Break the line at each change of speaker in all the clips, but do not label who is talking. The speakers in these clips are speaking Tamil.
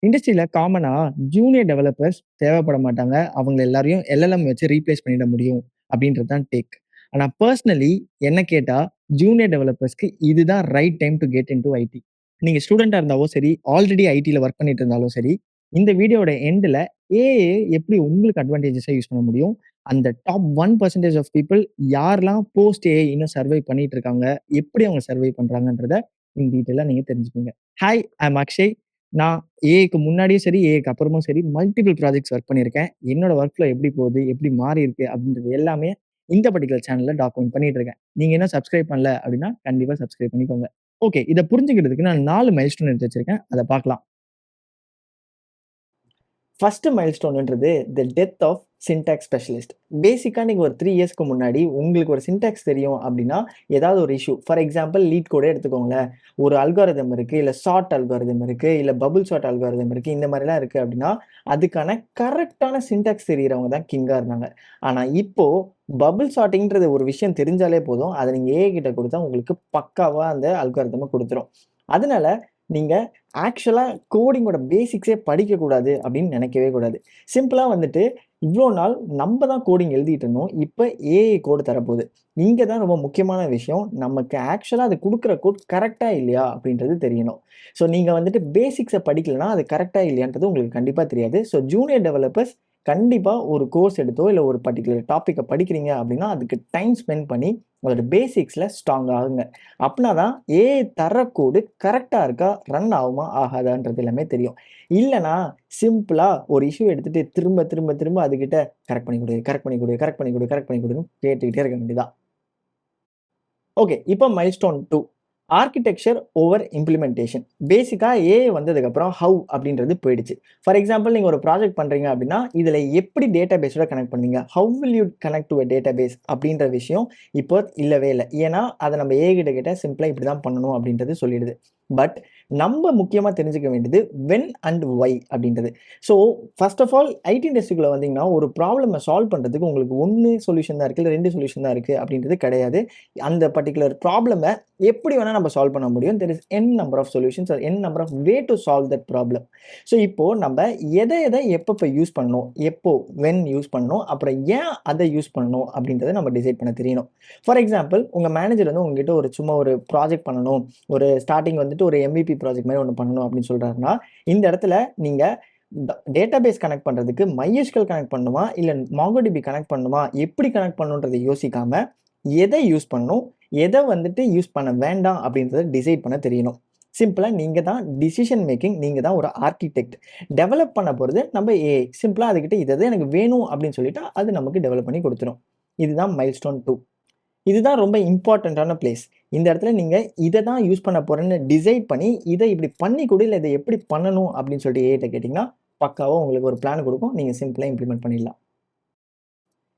இண்டஸ்ட்ரியில காமனா ஜூனியர் டெவலப்பர்ஸ் தேவைப்பட மாட்டாங்க. அவங்க எல்லாரையும் எல்எல்எம் வச்சு ரீப்ளேஸ் பண்ணிட முடியும் அப்படின்றது தான் டேக். ஆனா பெர்சனலி என்ன கேட்டா, ஜூனியர் டெவலப்பர்ஸ்க்கு இதுதான் right time to get into IT. நீங்க ஸ்டூடெண்ட்டா இருந்தாலும் சரி, ஆல்ரெடி ஐடில வொர்க் பண்ணிட்டு இருந்தாலும் சரி, இந்த வீடியோட எண்டுல ஏஐ எப்படி உங்களுக்கு அட்வான்டேஜஸா யூஸ் பண்ண முடியும்? அந்த டாப் 1% ஆஃப் பீப்பிள் யாரெல்லாம் போஸ்ட் ஏஐ இன்னும் சர்வை பண்ணிட்டு இருக்காங்க, எப்படி அவங்க சர்வை பண்றாங்கன்றத இன் டீட்டெயிலா நீங்க தெரிஞ்சுப்பீங்க. ஹாய், ஐ அம் அக்ஷய். நான் ஏஐக்கு முன்னாடியும் சரி, ஏஐக்கு அப்புறமும் சரி, மல்டிபிள் ப்ராஜெக்ட்ஸ் ஒர்க் பண்ணியிருக்கேன். என்னோட ஒர்க் ஃப்ளோ எப்படி போகுது, எப்படி மாறியிருக்கு அப்படின்றது எல்லாமே இந்த பர்ட்டிகுலர் சேனல்ல டாக்குமெண்ட் பண்ணிட்டு இருக்கேன். நீங்க இன்னும் சப்ஸ்கிரைப் பண்ணல அப்படின்னா, கண்டிப்பா சப்ஸ்கிரைப் பண்ணிக்கோங்க. ஓகே. இத புரிஞ்சுக்கிறதுக்கு நான் 4 மைல்ஸ்டோன் எடுத்து வச்சிருக்கேன். அத பார்க்கலாம். ஃபர்ஸ்ட் மைல்ஸ்டோன்ன்றது the death of syntax specialist. பேசிக்கா நீங்க ஒரு 3 இயர்ஸ்க்கு முன்னாடி உங்களுக்கு ஒரு சின்டாக்ஸ் தெரியும் அப்படின்னா, ஏதாவது ஒரு இஷ்யூ ஃபார் எக்ஸாம்பிள் லீட் கோடே எடுத்துக்கோங்களேன். ஒரு அல்காரிதம் இருக்கு, இல்ல சார்ட் அல்காரிதம் இருக்கு, இல்ல பபிள் சார்ட் அல்காரிதம் இருக்கு. இந்த மாதிரிலாம் இருக்கு அப்படின்னா, அதுக்கான கரெக்ட்டான சின்டாக்ஸ் தெரியறவங்க தான் கிங்கா இருந்தாங்க. ஆனா இப்போ பபிள் சார்ட்டிங்ன்றது ஒரு விஷயம் தெரிஞ்சாலே போதும். அத நீங்க ஏஐ கிட்ட குடுத்தா உங்களுக்கு பக்காவா அந்த அல்காரிதம குடுத்துரும். அதனால நீங்க ஆக்சுவலா கோடிங்கோட பேசிக்ஸே படிக்கக்கூடாது அப்படின்னு நினைக்கவே கூடாது. சிம்பிளா வந்துட்டு இவ்ளோ நாள் நம்ப தான் கோடிங் எழுதிட்டு இருந்தோம். இப்ப ஏஐ கோடு தரப்போகுது. இங்க தான் ரொம்ப முக்கியமான விஷயம். நமக்கு ஆக்சுவலா அது குடுக்குற கோட் கரெக்ட்டா இல்லையா அப்படின்றது தெரியணும். ஸோ நீங்க வந்துட்டு பேசிக்ஸ படிக்கலன்னா, அது கரெக்ட்டா இல்லையான்றது உங்களுக்கு கண்டிப்பா தெரியாது. ஸோ ஜூனியர் டெவலப்பர்ஸ் கண்டிப்பா ஒரு கோர்ஸ் எடுத்தோ, இல்ல ஒரு பர்ட்டிகுலர் டாபிக்க படிக்கிறீங்க அப்படின்னா, அதுக்கு டைம் ஸ்பெண்ட் பண்ணி அதோட பேசிக்ஸ்ல ஸ்ட்ராங் ஆகுங்க. அப்பனா தான் ஏஐ தர்ற கோடு கரெக்ட்டா இருக்கா, ரன் ஆகுமா, ஆகாதான்றது எல்லாமே தெரியும். இல்லன்னா, சிம்பிளா ஒரு இஷ்யூ எடுத்துட்டு திரும்ப, திரும்ப, திரும்ப அதுகிட்ட கரெக்ட் பண்ணி குடு, கரெக்ட் பண்ணி குடு, கரெக்ட் பண்ணி குடு, கரெக்ட் பண்ணி குடுன்னு கேட்டுக்கிட்டே இருக்க வேண்டியது தான். ஓகே. இப்ப மைல்ஸ்டோன் 2 ஆர்க்கிடெக்சர் ஓவர் இம்ப்ளிமென்டேஷன். பேசிக்கா ஏஐ வந்ததுக்கப்புறம் ஹவ் அப்படின்றது போயிடுச்சு. ஃபார் எக்ஸாம்பிள் நீங்க ஒரு ப்ராஜெக்ட் பண்றீங்க அப்படின்னா, இதுல எப்படி டேட்டாபேஸோட கனெக்ட் பண்ணுவீங்க? How will you connect to a database அப்படின்ற விஷயம் இப்போ இல்லவே இல்ல. ஏன்னா, அத நம்ம ஏஐ கிட்ட கேட்டா சிம்பிளா இப்படிதான் பண்ணணும் அப்படின்றது சொல்லிடுது. பட் நம்ப முக்கியமா தெரிஞ்சுக்க வேண்டியது வென் அண்ட் ஒய் அப்படின்றது. So first of all IT இண்டஸ்ட்ரிக்குள்ள வந்தீங்கன்னா, ஒரு ப்ராப்ளம சால்வ் பண்றதுக்கு உங்களுக்கு 1 சொல்யூஷன் தான் இருக்கு, இல்ல 2 சொல்யூஷன் தான் இருக்கு அப்படின்றது கிடையாது. அந்த பர்ட்டிகுலர் ப்ராப்ளம எப்படி வேணா நம்ம சால்வ் பண்ண முடியும். There is n number of solutions or n number of way to solve that problem. So இப்போ நம்ப எத எப்பப்ப யூஸ் பண்ணணும், எப்போ, வென் யூஸ் பண்ணணும், அப்புறம் ஏன் அத யூஸ் பண்ணணும் அப்படின்றத நம்ம டிசைட் பண்ண தெரியணும். ஃபார் எக்ஸாம்பிள் உங்க மேனேஜர் வந்து உங்ககிட்ட ஒரு சும்மா ஒரு ப்ராஜெக்ட் பண்ணணும். ஒரு ஸ்டார்ட்டிங் வந்துட்டு ஒரு எம்விபி ப்ராஜெக்ட் மாரி ஒண்ணு பண்ணணும் அப்படின்னு சொல்றாருன்னா, இந்த இடத்துல நீங்க டேட்டாபேஸ் கனெக்ட் பண்றதுக்கு MySQL கனெக்ட் பண்ணணுமா? இல்ல MongoDB கனெக்ட் பண்ணணுமா? எப்படி கனெக்ட் பண்ணணுன்றத யோசிக்காம, எத யூஸ் பண்ணணும்? எத வந்துட்டு யூஸ் பண்ண வேண்டாம் அப்படின்றத டிசைட் பண்ண தெரியணும். சிம்பிளா நீங்க தான் டிசிஷன் மேக்கிங். நீங்க தான் ஒரு ஆர்க்கிடெக்ட். டெவலப் பண்ண போறது நம்ம ஏஐ. சிம்பிளா அதுகிட்ட இது இது எனக்கு வேணும் அப்படின்னு சொல்லிட்டா, அது நமக்கு டெவலப் பண்ணி குடுத்துரும். இதுதான் மைல்ஸ்டோன் 2. இதுதான் ரொம்ப இம்பார்ட்டன்ட்டான பிளேஸ். இந்த இடத்துல நீங்க இத தான் யூஸ் பண்ண போறேன்னு டிசைட் பண்ணி, இத இப்படி பண்ணி குடு, இல்ல இத எப்படி பண்ணணும் அப்படின்னு சொல்லிட்டு ஏஐட்ட கேட்டீங்கன்னா, பக்காவா உங்களுக்கு ஒரு பிளான் குடுக்கும். நீங்க சிம்பிளா இம்ப்ளிமெண்ட் பண்ணிடலாம்.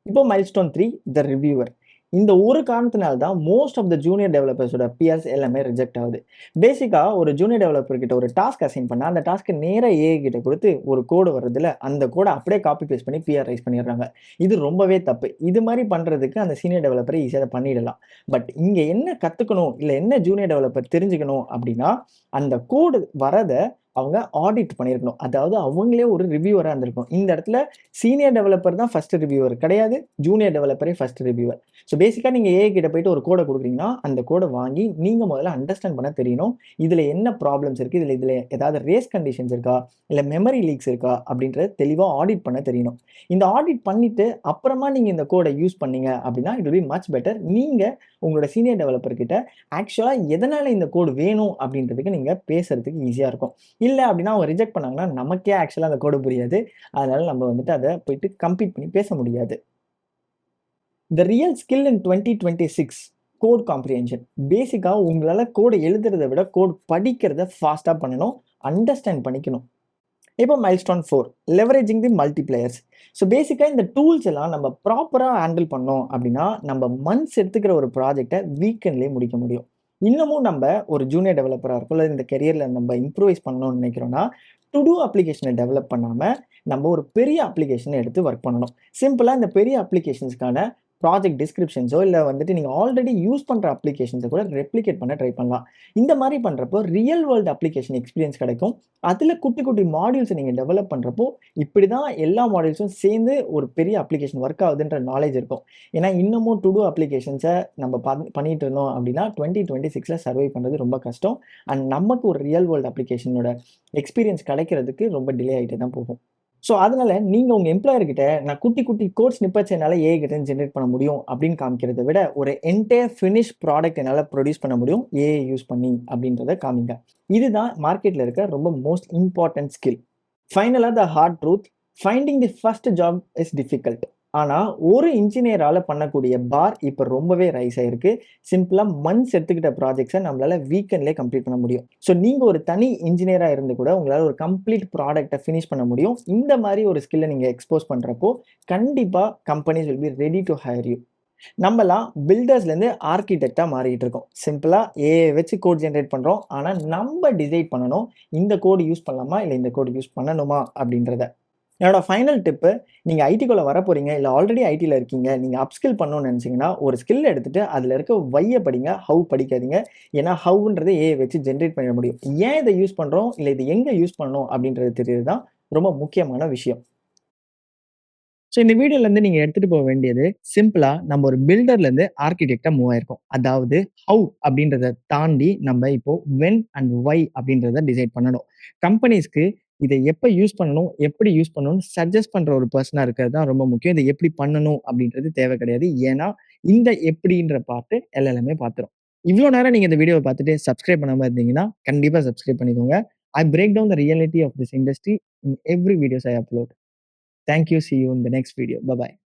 இப்போ மைல்ஸ்டோன் 3 த ரிவ்யூவர். இந்த ஒரு காரணத்தினால தான் மோஸ்ட் ஆஃப் த ஜூனியர் டெவலப்பர்ஸோட பியர்ஸ் எல்லாமே ரிஜெக்ட் ஆகுது. பேசிக்கா ஒரு ஜூனியர் டெவலப்பர் கிட்ட ஒரு டாஸ்க் அசைன் பண்ணா, அந்த டாஸ்க்க நேரா ஏஐ கிட்ட குடுத்து ஒரு கோடு வருதுல்ல, அந்த கோட அப்படியே காப்பி பேஸ்ட் பண்ணி பிஆர் ரைஸ் பண்ணிடுறாங்க. இது ரொம்பவே தப்பு. இது மாரி பண்றதுக்கு அந்த சீனியர் டெவலப்பர் ஈஸியா அத பண்ணிடலாம். பட் இங்க என்ன கத்துக்கணும், இல்ல என்ன ஜூனியர் டெவலப்பர் தெரிஞ்சுக்கணும் அப்படின்னா, அந்த கோடு வரத அவங்க ஆடிட் பண்ணியிருக்கணும். அதாவது அவங்களே ஒரு ரிவ்யூவரா இருந்திருக்கணும். இந்த இடத்துல சீனியர் டெவலப்பர் தான் ஃபர்ஸ்ட் ரிவ்யூவர் கிடையாது. ஜூனியர் டெவலப்பரே ஃபர்ஸ்ட் ரிவ்யூவர். ஸோ பேசிக்கா நீங்க ஏஐ கிட்ட போயிட்டு ஒரு கோட குடுக்குறீங்கன்னா, அந்த கோட வாங்கி நீங்க முதல்ல அண்டர்ஸ்டாண்ட் பண்ண தெரியணும். இதுல என்ன ப்ராப்ளம்ஸ் இருக்கு? இதுல ஏதாவது ரேஸ் கண்டிஷன்ஸ் இருக்கா? இல்ல மெமரி லீக்ஸ் இருக்கா? அப்படின்றத தெளிவா ஆடிட் பண்ண தெரியணும். இந்த ஆடிட் பண்ணிட்டு அப்புறமா நீங்க இந்த கோட யூஸ் பண்ணீங்க அப்படின்னா, it will be much better. நீங்க உங்களோட சீனியர் டெவலப்பர் கிட்ட ஆக்சுவலா எதனால இந்த கோட் வேணும் அப்படின்றதுக்கு நீங்க பேசுறதுக்கு ஈஸியா இருக்கும். இல்ல அப்படின்னா அவங்க ரிஜெக்ட் பண்ணாங்கன்னா, நமக்கே ஆக்சுவலா அந்த கோடு புரியாது. அதனால நம்ம வந்துட்டு அத போயிட்டு கம்பீட் பண்ணி பேச முடியாது. The real skill in 2026 code comprehension. பேசிக்கா உங்களால கோட் எழுதுறத விட கோட் படிக்கிறத ஃபாஸ்ட்டா பண்ணணும். அண்டர்ஸ்டாண்ட் பண்ணிக்கணும். இப்போ மைல்ஸ்டோன் 4 லெவரேஜிங் தி மல்டிப்ளையர்ஸ். ஸோ பேசிக்கா இந்த டூல்ஸ் எல்லாம் நம்ம ப்ராப்பரா ஹேண்டில் பண்ணோம் அப்படின்னா, நம்ம மந்த்ஸ் எடுத்துக்கிற ஒரு ப்ராஜெக்ட்ட வீக்கெண்ட்லயே முடிக்க முடியும். இன்னமும் நம்ப ஒரு ஜூனியர் டெவலப்பரா இருக்கோம், இல்ல இந்த கரியர்ல நம்ம இம்ப்ரூவைஸ் பண்ணணும்னு நினைக்கிறோம்னா, டு டூ அப்ளிகேஷன டெவலப் பண்ணாம, நம்ம ஒரு பெரிய அப்ளிகேஷன எடுத்து ஒர்க் பண்ணணும். சிம்பிளா இந்த பெரிய அப்ளிகேஷன்ஸ்க்கான ப்ராஜெக்ட் டிஸ்கிரிப்ஷன்ஸோ இல்ல வந்துட்டு நீங்க ஆல்ரெடி யூஸ் பண்ற அப்ளிகேஷன்ஸ கூட ரெப்ளிகேட் பண்ண ட்ரை பண்ணலாம். இந்த மாரி பண்றப்போ ரியல் வேர்ல்ட் அப்ளிகேஷன் எக்ஸ்பீரியன்ஸ் கிடைக்கும். அதுல குட்டி குட்டி மாடியூல்ஸ நீங்க டெவலப் பண்றப்போ, இப்படிதான் எல்லா மாடியூல்ஸும் சேர்ந்து ஒரு பெரிய அப்ளிகேஷன் ஒர்க் ஆகுதுன்ற நாலேட்ஜ் இருக்கும். ஏன்னா இன்னமும் டு டூ அப்ளிகேஷன்ஸ நம்ம பண்ணிட்டு இருந்தோம் அப்படின்னா 2026ல சர்வை பண்றது ரொம்ப கஷ்டம். அண்ட் நமக்கு ஒரு ரியல் வேர்ல்ட் அப்ளிகேஷனோட எக்ஸ்பீரியன்ஸ் கிடைக்கிறதுக்கு ரொம்ப டிலே ஆயிட்டே தான் போகும். ஸோ, அதனால நீங்க உங்க எம்ப்ளாயர் கிட்ட நான் குட்டி, குட்டி கோட் ஸ்னிப்பெட்ஸ் என்னால ஏஐ கிட்ட இருந்து ஜெனரேட் பண்ண முடியும் அப்படின்னு காமிக்கிறத விட, ஒரு என்டையர் ஃபினிஷ் ப்ராடக்ட் என்னால புரொடியூஸ் பண்ண முடியும் ஏஐ யூஸ் பண்ணி அப்படின்றத காமிங்க. இதுதான் மார்க்கெட்ல இருக்க ரொம்ப மோஸ்ட் இம்பார்ட்டன்ட் ஸ்கில். ஃபைனலா the hard truth, finding the first job is difficult. ஆனா, ஒரு இன்ஜினியரால பண்ணக்கூடிய பார் இப்ப ரொம்பவே ரைஸ் ஆயிருக்கு. சிம்பிளா மந்த்ஸ் எடுத்துக்கிட்ட ப்ராஜெக்ட்ஸ நம்மளால வீக்கெண்ட்லயே கம்ப்ளீட் பண்ண முடியும். ஸோ, நீங்க ஒரு தனி இன்ஜினியரா இருந்து கூட உங்களால ஒரு கம்ப்ளீட் ப்ராடக்ட்ட ஃபினிஷ் பண்ண முடியும். இந்த மாரி ஒரு ஸ்கில்ல நீங்க எக்ஸ்போஸ் பண்றப்போ, கண்டிப்பா companies will be ready to hire you. நம்மலாம் பில்டர்ஸ்லேருந்து ஆர்க்கிடெக்ட்டா மாறிட்டு இருக்கோம். சிம்பிளா ஏஐ வச்சு கோட் ஜெனரேட் பண்றோம். ஆனா, நம்ப டிசைட் பண்ணணும். இந்த கோட் யூஸ் பண்ணலாமா? இல்ல இந்த கோட் யூஸ் பண்ணணுமா? அப்படின்றத. என்னோட ஃபைனல் டிப்பு, நீங்க ஐடிக்குள்ள வரப்போறீங்க, இல்ல ஆல்ரெடி ஐடில இருக்கீங்க. நீங்க அப்ஸ்கில் பண்ணணும்னு நெனச்சீங்கன்னா, ஒரு ஸ்கில் எடுத்துட்டு அதுல இருக்க ஒய்ய படிங்க. ஹவ் படிக்காதீங்க. ஏன்னா, ஹவ்ன்றது ஏஐ வச்சு ஜெனரேட் பண்ண முடியும். ஏன் இத யூஸ் பண்றோம்? இல்ல இது எங்க யூஸ் பண்ணணும்? அப்படின்றது தெரியறது தான் ரொம்ப முக்கியமான விஷயம். ஸோ இந்த வீடியோலேருந்து நீங்க எடுத்துட்டு போக வேண்டியது, சிம்பிளா நம்ம ஒரு பில்டர்லேருந்து ஆர்க்கிடெக்ட்டா மூவ் ஆயிருக்கோம். அதாவது ஹவ் அப்படின்றத தாண்டி நம்ம இப்போ வென் அண்ட் ஒய் அப்படின்றத டிசைட் பண்ணணும். கம்பெனிஸ்க்கு இத எப்ப யூஸ் பண்ணணும், எப்படி யூஸ் பண்ணணும்னு சஜெஸ்ட் பண்ற ஒரு பெர்சனா இருக்கிறது தான் ரொம்ப முக்கியம். இத எப்படி பண்ணணும் அப்படின்றது தேவை கிடையாது. ஏன்னா, இந்த எப்படின்ற பார்ட் எல்எல்எம்மே பார்த்துரும். இவ்ளோ நேரம் நீங்க இந்த வீடியோவ பார்த்துட்டு சப்ஸ்கிரைப் பண்ணாம இருந்தீங்கன்னா, கண்டிப்பா சப்ஸ்கிரைப் பண்ணிக்கோங்க. I break down the reality of this industry in every videos I upload. Thank you. See you in the next video. Bye bye.